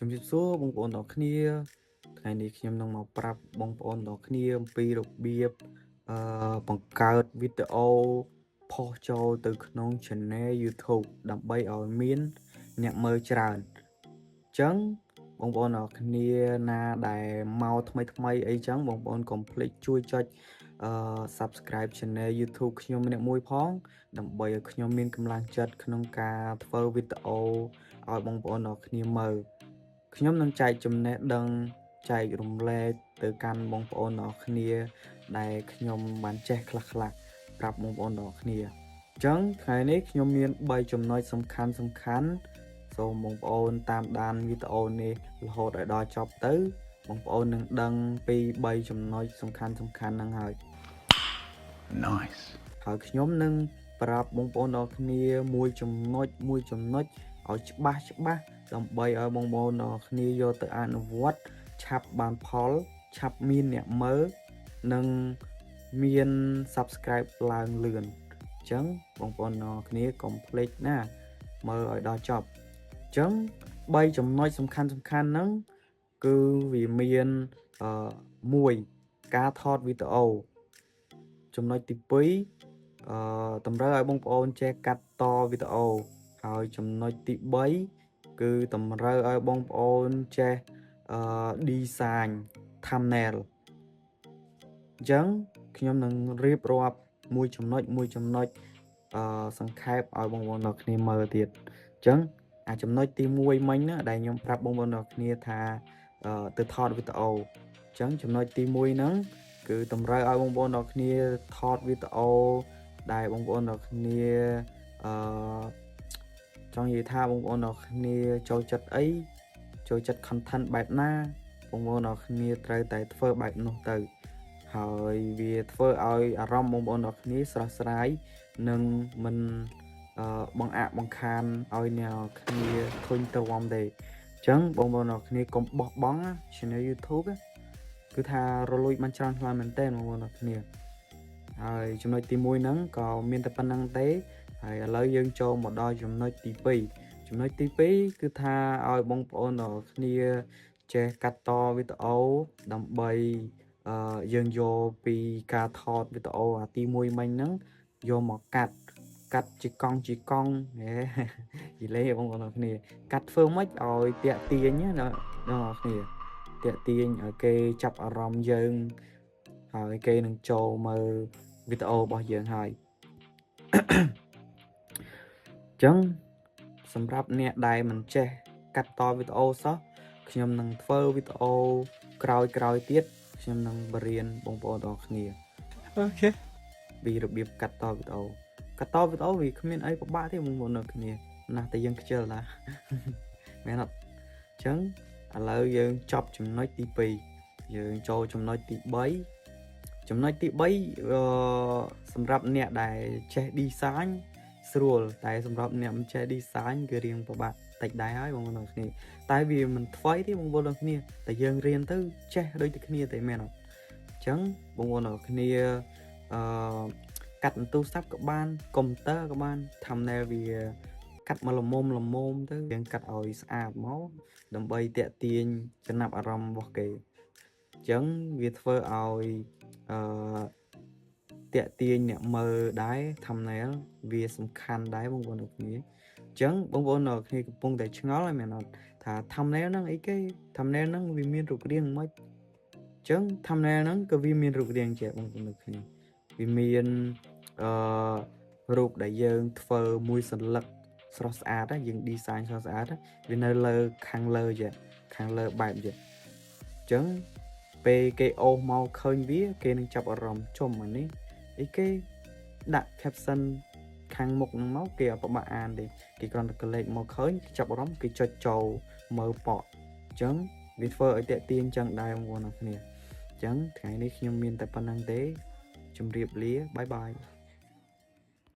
ជំរាបសួរបងប្អូនទាំងគ្នាថ្ងៃនេះខ្ញុំនឹងមកប្រាប់បងប្អូនទាំងគ្នាអំពីរបៀបបង្កើតវីដេអូផុសចូលទៅក្នុង Channel YouTube ដើម្បីឲ្យមានអ្នកមើលច្រើនអញ្ចឹងបងប្អូនទាំងគ្នាណាដែលមកថ្មីអីចឹងបងប្អូនកុំភ្លេចជួយចុចSubscribe Channel YouTube ខ្ញុំម្នាក់មួយផងដើម្បីឲ្យខ្ញុំមានកម្លាំងចិត្តក្នុងការធ្វើវីដេអូឲ្យបងប្អូនទាំងគ្នាមើលខ្ញុំនឹងចែកចំណេះដឹងចែករំលែកទៅកាន់បងប្អូនទាំងគ្នាដែលខ្ញុំបានចេះខ្លះៗប្រាប់បងប្អូនទាំងគ្នាអញ្ចឹងថ្ងៃនេះខ្ញុំមាន3ចំណុចសំខាន់សូមបងប្អូនតាមដានវីដេអូនេះរហូតដល់ចប់ទៅបងប្អូននឹងដឹងពី3ចំណុចសំខាន់ហ្នឹងហើយ Nice ហើយខ្ញុំនឹងប្រាប់បងប្អូនទាំងគ្នាមួយចំណុចឲ្យច្បាស់ដើម្បីឲ្យបងប្អូនទាំងគ្នាយកទៅអនុវត្តឆាប់បានផលឆាប់មានអ្នកមើលនិងមាន Subscribe ឡើងលឿនអញ្ចឹងបងប្អូនទាំងគ្នាកុំភ្លេចណាមើលឲ្យដល់ចប់អញ្ចឹង3ចំណុចសំខាន់ហ្នឹងគឺវាមាន1ការថតវីដេអូចំណុចទី2តម្រូវឲ្យបងប្អូនចេះកាត់តវីដេអូហើយចំណុចទី3គឺតម្រូវឲ្យបងប្អូនចេះdesign thumbnail អញ្ចឹងខ្ញុំនឹងរៀបរាប់មួយចំណុចសង្ខេបឲ្យបងប្អូនទាំងគ្នាមើលទៀតអញ្ចឹងអាចំណុចទី1មិញណាដែលខ្ញុំប្រាប់បងប្អូនទាំងគ្នាថាទៅថតវីដេអូអញ្ចឹងចំណុចទី1ហ្នឹងគឺតម្រូវឲ្យបងប្អូនទាំងគ្នាថតវីដេអូដែលបងប្អូនទាំងគ្នាចង់និយាយថាបងប្អូនទាំងគ្នាចូលចិត្តអីចូលចិត្ត content បែបណាបងប្អូនទាំងគ្នាត្រូវតែធ្វើបែបនោះទៅហើយវាធ្វើឲ្យអារម្មណ៍បងប្អូនទាំងគ្នាស្រស់ស្រាយនិងមិនបង្អាក់បង្ខានឲ្យអ្នកគ្នាធុញទៅវំទេអញ្ចឹងបងប្អូនទាំងគ្នាកុំបោះបង់ Channel YouTube គឺថារលួយបានច្រើនខ្លាំងមែនទែនបងប្អូនទាំងគ្នាហើយចំណុចទី1ហ្នឹងក៏មានតែប៉ុណ្្នឹងទេហើយឥឡូវយើងចូលមកដល់ចំណុចទី2ចំណុចទី2គឺថាឲ្យបងប្អូនទាំងគ្នាចេះកាត់តវីដេអូដើម្បីយើងយកពីការថតវីដេអូអាទី1មិញហ្នឹងយកមកកាត់ជាកង់និយាយលេងបងប្អូនទាំងគ្នាកាត់ធ្វើម៉េចឲ្យតាក់ទាញណាបងប្អូនគ្នាតាក់ទាញឲ្យគេចាប់អារម្មណ៍យើងហើយគេនឹងចូលមើលវីដេអូរបស់យើងហើយអញ្ចឹងសម្រាប់អ្នកដែលមិនចេះកាត់តវីដេអូសោះខ្ញុំនឹងធ្វើវីដេអូក្រោយទៀតខ្ញុំនឹងបរៀនបងប្អូនទាំងគ្នាអូខេពីរបៀបកាត់តវីដេអូវាគ្មានអីពិបាកទេបងប្អូនទាំងគ្នាណាស់តែយើងខ្ជិលណាមែនអត់អញ្ចឹងឥឡូវយើងចប់ចំណុចទី2យើងចូលចំណុចទី3ចំណុចទី3សម្រាប់អ្នកដែលចេះ design ស្រួលតែសម្រាប់អ្នកមិនចេះ design គឺរៀងពិបាកតិចដែរហើយបងប្អូនទាំងគ្នាតែវាមិនថ្មីទេបងប្អូនទាំងគ្នាតែយើងរៀនទៅចេះដូចតែគ្នាតែមែនអត់អញ្ចឹងបងប្អូនទាំងគ្នាកាត់ទូរស័ព្ទក៏បានកុំព្យូទ័រក៏បាន thumbnail វាកាត់មកល្មមទៅយើងកាត់ឲ្យស្អាតមកដើម្បីទាក់ទាញចំណាប់អារម្មណ៍របស់គេអញ្ចឹងវាធ្វើឲ្យតាក់ទាញអ្នកមើលដែរ thumbnail វាសំខាន់ដែរបងប្អូនទាំងគ្នាអញ្ចឹងបងប្អូនទាំងគ្នាកំពុងតែឆ្ងល់ហើយមែនអត់ថា thumbnail ហ្នឹងអីគេ thumbnail ហ្នឹងវាមានរូបរាងមិនអញ្ចឹង thumbnail ហ្នឹងក៏វាមានរូបរាងជាបងប្អូនទាំងគ្នាវាមានរូបដែលយើងធ្វើមួយសន្លឹកស្រស់ស្អាតយើង design ស្រស់ស្អាតវានៅលើខាងលើបែបអញ្ចឹងពេលគេអូសមកឃើញវាគេនឹងចាប់អារម្មណ៍ជុំអានេះអីគេដាក់ caption ខាងមុខហ្នឹងមកគេអត់ប្របាក់អានទេគេគ្រាន់តែកលេចមកឃើញចាប់អារម្មណ៍គេចុចចូលមើលប៉អញ្ចឹងវាធ្វើឲ្យតាក់ទាញអញ្ចឹងដែរបងប្អូនទាំងគ្នាអញ្ចឹងថ្ងៃនេះខ្ញុំមានតែប៉ុណ្្នឹងទេជម្រាបលាបាយបាយ